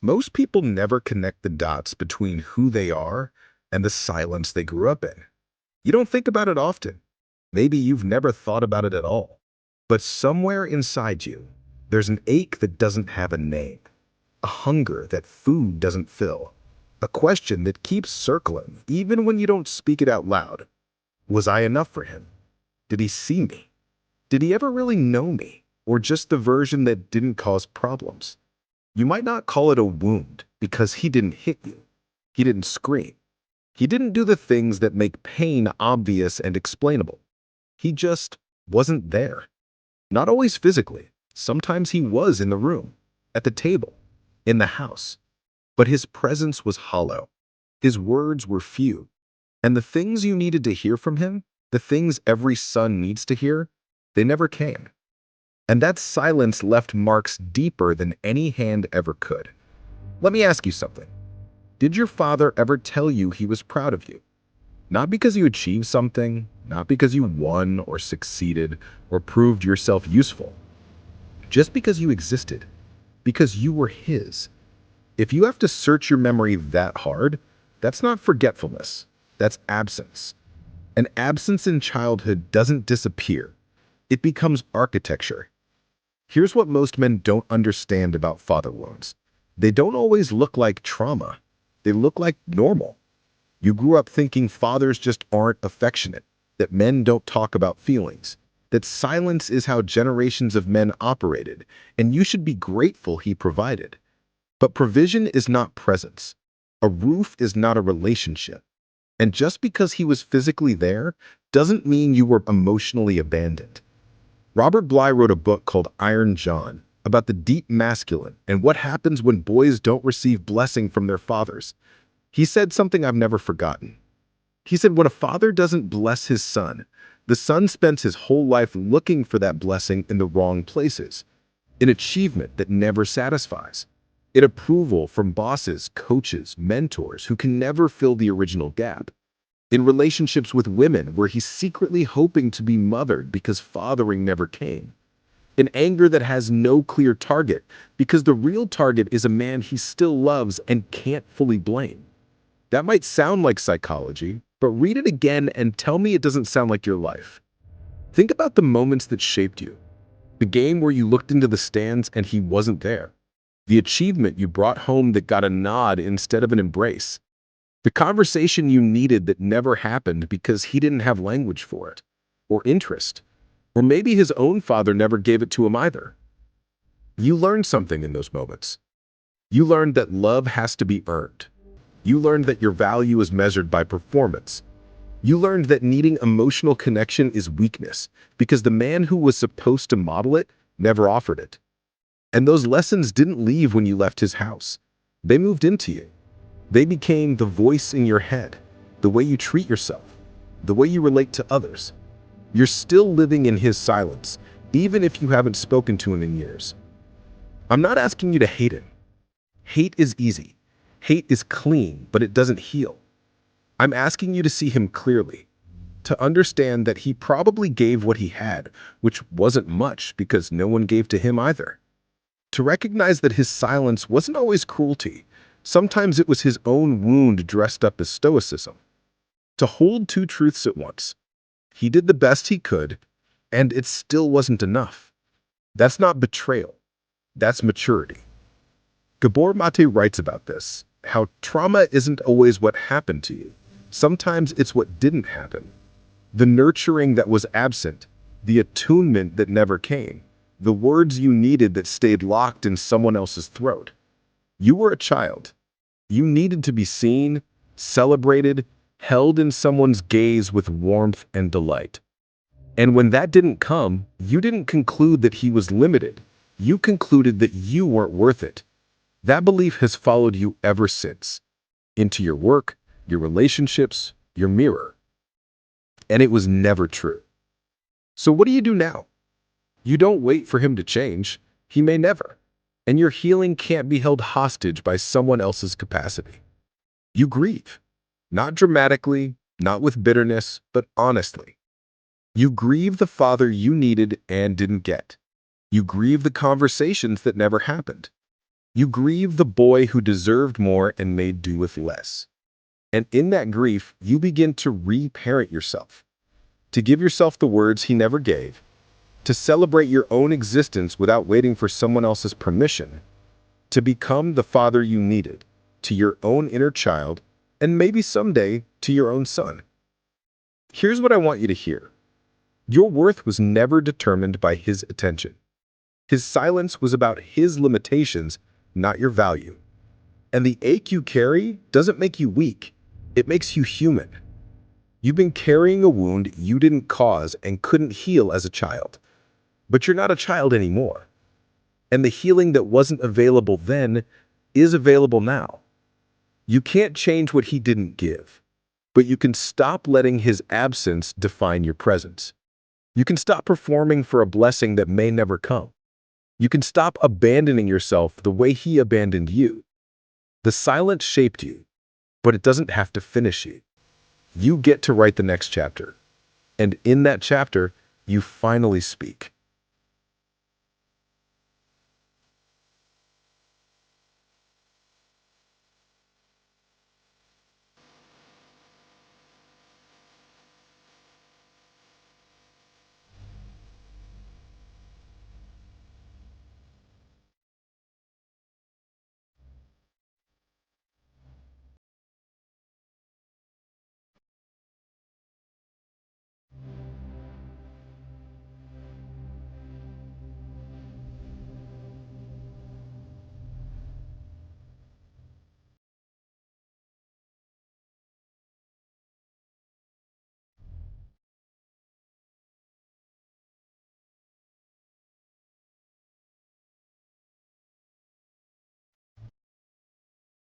Most people never connect the dots between who they are and the silence they grew up in. You don't think about it often. Maybe you've never thought about it at all. But somewhere inside you, there's an ache that doesn't have a name, a hunger that food doesn't fill, a question that keeps circling even when you don't speak it out loud. Was I enough for him? Did he see me? Did he ever really know me? Or just the version that didn't cause problems? You might not call it a wound because he didn't hit you. He didn't scream. He didn't do the things that make pain obvious and explainable. He just wasn't there. Not always physically. Sometimes he was in the room, at the table, in the house. But his presence was hollow. His words were few. And the things you needed to hear from him, the things every son needs to hear, they never came. And that silence left marks deeper than any hand ever could. Let me ask you something. Did your father ever tell you he was proud of you? Not because you achieved something, not because you won or succeeded or proved yourself useful, just because you existed, because you were his. If you have to search your memory that hard, that's not forgetfulness, that's absence. And absence in childhood doesn't disappear. It becomes architecture. Here's what most men don't understand about father wounds. They don't always look like trauma. They look like normal. You grew up thinking fathers just aren't affectionate, that men don't talk about feelings, that silence is how generations of men operated, and you should be grateful he provided. But provision is not presence. A roof is not a relationship. And just because he was physically there doesn't mean you were emotionally abandoned. Robert Bly wrote a book called Iron John about the deep masculine and what happens when boys don't receive blessing from their fathers. He said something I've never forgotten. He said, when a father doesn't bless his son, the son spends his whole life looking for that blessing in the wrong places. In achievement that never satisfies. In approval from bosses, coaches, mentors who can never fill the original gap. In relationships with women where he's secretly hoping to be mothered because fathering never came. In anger that has no clear target because the real target is a man he still loves and can't fully blame. That might sound like psychology, but read it again and tell me it doesn't sound like your life. Think about the moments that shaped you. The game where you looked into the stands and he wasn't there. The achievement you brought home that got a nod instead of an embrace. The conversation you needed that never happened because he didn't have language for it, or interest, or maybe his own father never gave it to him either. You learned something in those moments. You learned that love has to be earned. You learned that your value is measured by performance. You learned that needing emotional connection is weakness because the man who was supposed to model it never offered it. And those lessons didn't leave when you left his house. They moved into you. They became the voice in your head, the way you treat yourself, the way you relate to others. You're still living in his silence, even if you haven't spoken to him in years. I'm not asking you to hate him. Hate is easy. Hate is clean, but it doesn't heal. I'm asking you to see him clearly, to understand that he probably gave what he had, which wasn't much because no one gave to him either. To recognize that his silence wasn't always cruelty. Sometimes it was his own wound dressed up as stoicism. To hold two truths at once. He did the best he could, and it still wasn't enough. That's not betrayal. That's maturity. Gabor Mate writes about this, how trauma isn't always what happened to you. Sometimes it's what didn't happen. The nurturing that was absent, the attunement that never came, the words you needed that stayed locked in someone else's throat. You were a child. You needed to be seen, celebrated, held in someone's gaze with warmth and delight. And when that didn't come, you didn't conclude that he was limited. You concluded that you weren't worth it. That belief has followed you ever since, into your work, your relationships, your mirror. And it was never true. So what do you do now? You don't wait for him to change. He may never. And your healing can't be held hostage by someone else's capacity. You grieve. Not dramatically, not with bitterness, but honestly. You grieve the father you needed and didn't get. You grieve the conversations that never happened. You grieve the boy who deserved more and made do with less. And in that grief, you begin to reparent yourself, to give yourself the words he never gave, to celebrate your own existence without waiting for someone else's permission, to become the father you needed, to your own inner child, and maybe someday to your own son. Here's what I want you to hear. Your worth was never determined by his attention. His silence was about his limitations, not your value. And the ache you carry doesn't make you weak. It makes you human. You've been carrying a wound you didn't cause and couldn't heal as a child. But you're not a child anymore. And the healing that wasn't available then is available now. You can't change what he didn't give, but you can stop letting his absence define your presence. You can stop performing for a blessing that may never come. You can stop abandoning yourself the way he abandoned you. The silence shaped you, but it doesn't have to finish you. You get to write the next chapter. And in that chapter, you finally speak.